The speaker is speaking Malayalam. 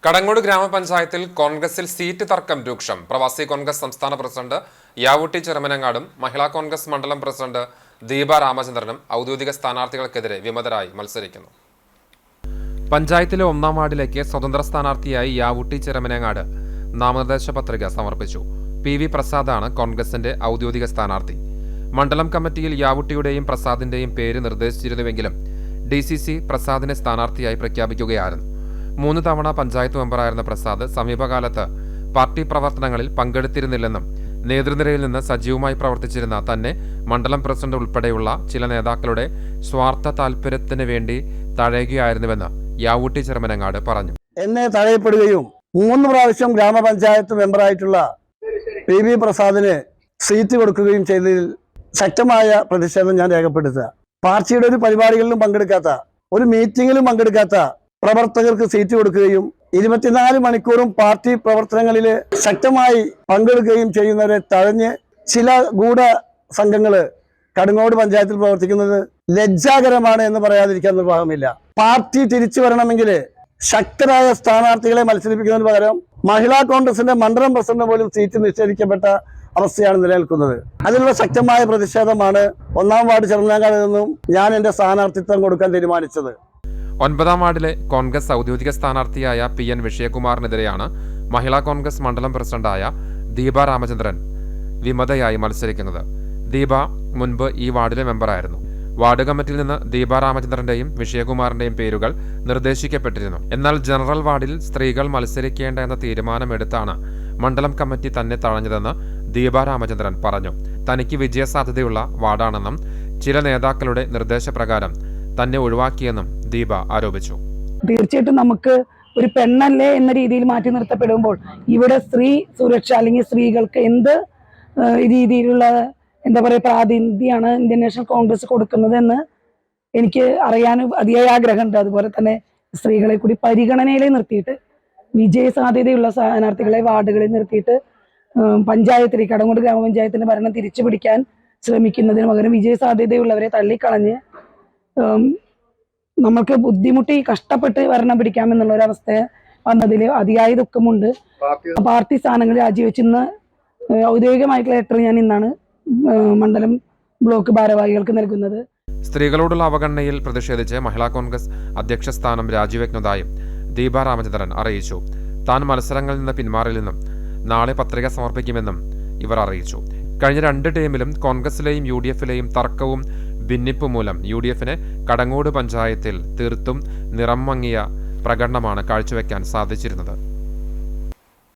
കടങ്ങോട് ഗ്രാമപഞ്ചായത്തിൽ കോൺഗ്രസിൽ സീറ്റ് തർക്കം രൂക്ഷം. പ്രവാസി കോൺഗ്രസ് സംസ്ഥാന പ്രസിഡന്റ് യാവൂട്ടി ചെറുമനങ്ങാടും മഹിളാ കോൺഗ്രസ് മണ്ഡലം പ്രസിഡന്റ് ദീപ രാമചന്ദ്രനും ഔദ്യോഗിക സ്ഥാനാർത്ഥികൾക്കെതിരെ വിമതരായി മത്സരിക്കുന്നു. പഞ്ചായത്തിലെ 1-ാം വാർഡിലേക്ക് സ്വതന്ത്ര സ്ഥാനാർത്ഥിയായി യാവൂട്ടി ചെറുമനങ്ങാട് നാമനിർദ്ദേശ പത്രിക സമർപ്പിച്ചു. PV പ്രസാദാണ് കോൺഗ്രസിന്റെ ഔദ്യോഗിക സ്ഥാനാർത്ഥി. മണ്ഡലം കമ്മിറ്റിയിൽ യാവൂട്ടിയുടെയും പ്രസാദിന്റെയും പേര് നിർദ്ദേശിച്ചിരുന്നുവെങ്കിലും DCC പ്രസാദിനെ സ്ഥാനാർത്ഥിയായി പ്രഖ്യാപിക്കുകയായിരുന്നു. 3 തവണ പഞ്ചായത്ത് മെമ്പറായിരുന്ന പ്രസാദ് സമീപകാലത്ത് പാർട്ടി പ്രവർത്തനങ്ങളിൽ പങ്കെടുത്തിരുന്നില്ലെന്നും നേതൃനിരയിൽ നിന്ന് സജീവമായി പ്രവർത്തിച്ചിരുന്ന തന്നെ മണ്ഡലം പ്രസിഡന്റ് ഉൾപ്പെടെയുള്ള ചില നേതാക്കളുടെ സ്വാർത്ഥ താൽപര്യത്തിന് വേണ്ടി തഴയുകയായിരുന്നുവെന്ന് യാവൂട്ടി ചെറുമനങ്ങാട് പറഞ്ഞു. എന്നെ തഴയപ്പെടുകയും 3 പ്രാവശ്യം ഗ്രാമപഞ്ചായത്ത് മെമ്പറായിട്ടുള്ള PV പ്രസാദിന് സീറ്റ് കൊടുക്കുകയും ചെയ്തതിൽ ശക്തമായ പ്രതിഷേധം ഞാൻ രേഖപ്പെടുത്തുക. പാർട്ടിയുടെ ഒരു പരിപാടികളിലും പങ്കെടുക്കാത്ത, ഒരു മീറ്റിംഗിലും പങ്കെടുക്കാത്ത പ്രവർത്തകർക്ക് സീറ്റ് കൊടുക്കുകയും 24 മണിക്കൂറും പാർട്ടി പ്രവർത്തനങ്ങളിൽ ശക്തമായി പങ്കെടുക്കുകയും ചെയ്യുന്നവരെ തഴഞ്ഞ് ചില ഗൂഢ സംഘങ്ങൾ കടങ്ങോട് പഞ്ചായത്തിൽ പ്രവർത്തിക്കുന്നത് ലജ്ജാകരമാണ് എന്ന് പറയാതിരിക്കാൻ നിർവാഹമില്ല. പാർട്ടി തിരിച്ചു വരണമെങ്കിൽ ശക്തരായ സ്ഥാനാർത്ഥികളെ മത്സരിപ്പിക്കുന്നതിന് പകരം മഹിളാ കോൺഗ്രസിന്റെ മണ്ഡലം പ്രസിഡന്റ് പോലും സീറ്റ് നിഷേധിക്കപ്പെട്ട അവസ്ഥയാണ് നിലനിൽക്കുന്നത്. അതിനുള്ള ശക്തമായ പ്രതിഷേധമാണ് 1-ാം വാർഡ് ചെറുമനങ്ങാട് നിന്നും ഞാൻ എന്റെ സ്ഥാനാർത്ഥിത്വം കൊടുക്കാൻ തീരുമാനിച്ചത്. 9-ാം വാർഡിലെ കോൺഗ്രസ് ഔദ്യോഗിക സ്ഥാനാർത്ഥിയായ PN വിജയകുമാറിനെതിരെയാണ് മഹിളാ കോൺഗ്രസ് മണ്ഡലം പ്രസിഡന്റായ ദീപ രാമചന്ദ്രൻ വിമതയായി മത്സരിക്കുന്നത്. ദീപ മുൻപ് ഈ വാർഡിലെ മെമ്പറായിരുന്നു. വാർഡ് കമ്മിറ്റിയിൽ നിന്ന് ദീപ രാമചന്ദ്രന്റെയും വിജയകുമാറിന്റെയും പേരുകൾ നിർദ്ദേശിക്കപ്പെട്ടിരുന്നു. എന്നാൽ ജനറൽ വാർഡിൽ സ്ത്രീകൾ മത്സരിക്കേണ്ട എന്ന തീരുമാനമെടുത്താണ് മണ്ഡലം കമ്മിറ്റി തന്നെ തഴഞ്ഞതെന്ന് ദീപ രാമചന്ദ്രൻ പറഞ്ഞു. തനിക്ക് വിജയസാധ്യതയുള്ള വാർഡാണെന്നും ചില നേതാക്കളുടെ നിർദ്ദേശപ്രകാരം തന്നെ ഒഴിവാക്കിയെന്നും ദീപ ആരോപിച്ചു. തീർച്ചയായിട്ടും നമുക്ക് ഒരു പെണ്ണല്ലേ എന്ന രീതിയിൽ മാറ്റി നിർത്തപ്പെടുമ്പോൾ ഇവിടെ സ്ത്രീ സുരക്ഷ അല്ലെങ്കിൽ സ്ത്രീകൾക്ക് എന്ത് രീതിയിലുള്ള പ്രാതിനിധ്യമാണ് ഇന്ത്യൻ നാഷണൽ കോൺഗ്രസ് കൊടുക്കുന്നതെന്ന് എനിക്ക് അറിയാൻ അതിയായ ആഗ്രഹമുണ്ട്. അതുപോലെ തന്നെ സ്ത്രീകളെ കൂടി പരിഗണനയിൽ നിർത്തിയിട്ട് വിജയ സാധ്യതയുള്ള സ്ഥാനാർത്ഥികളെ വാർഡുകളിൽ നിർത്തിയിട്ട് പഞ്ചായത്തിലേക്ക് കടങ്ങോട് ഗ്രാമപഞ്ചായത്തിന്റെ ഭരണം തിരിച്ചു പിടിക്കാൻ ശ്രമിക്കുന്നതിന് പകരം വിജയ സാധ്യതയുള്ളവരെ തള്ളിക്കളഞ്ഞ് നമ്മൾക്ക് ബുദ്ധിമുട്ടി കഷ്ടപ്പെട്ട് ഭരണം പിടിക്കാമെന്നുള്ളൊരവസ്ഥ വന്നതിൽ അതിയായ ദുഃഖമുണ്ട്. പാർട്ടി സ്ഥാനങ്ങൾ രാജിവെച്ച് ഇന്ന് ഔദ്യോഗികമായിട്ടുള്ള ലെറ്റർ ഞാൻ ഇന്നാണ് മണ്ഡലം ബ്ലോക്ക് ഭാരവാഹികൾക്ക് നൽകുന്നത്. സ്ത്രീകളോടുള്ള അവഗണനയിൽ പ്രതിഷേധിച്ച് മഹിളാ കോൺഗ്രസ് അധ്യക്ഷ സ്ഥാനം രാജിവെക്കുന്നതായും ദീപ രാമചന്ദ്രൻ അറിയിച്ചു. താൻ മത്സരങ്ങളിൽ നിന്ന് പിന്മാറില്ലെന്നും നാളെ പത്രിക സമർപ്പിക്കുമെന്നും ഇവർ അറിയിച്ചു. കഴിഞ്ഞ 2 ടീമിലും കോൺഗ്രസിലെയും UDFിലെയും തർക്കവും ഭിന്നിപ്പ് മൂലം UDFിന് കടങ്ങോട് പഞ്ചായത്തിൽ തീർത്തും നിറം മങ്ങിയ പ്രകടനമാണ് കാഴ്ചവെക്കാൻ സാധിച്ചിരുന്നത്.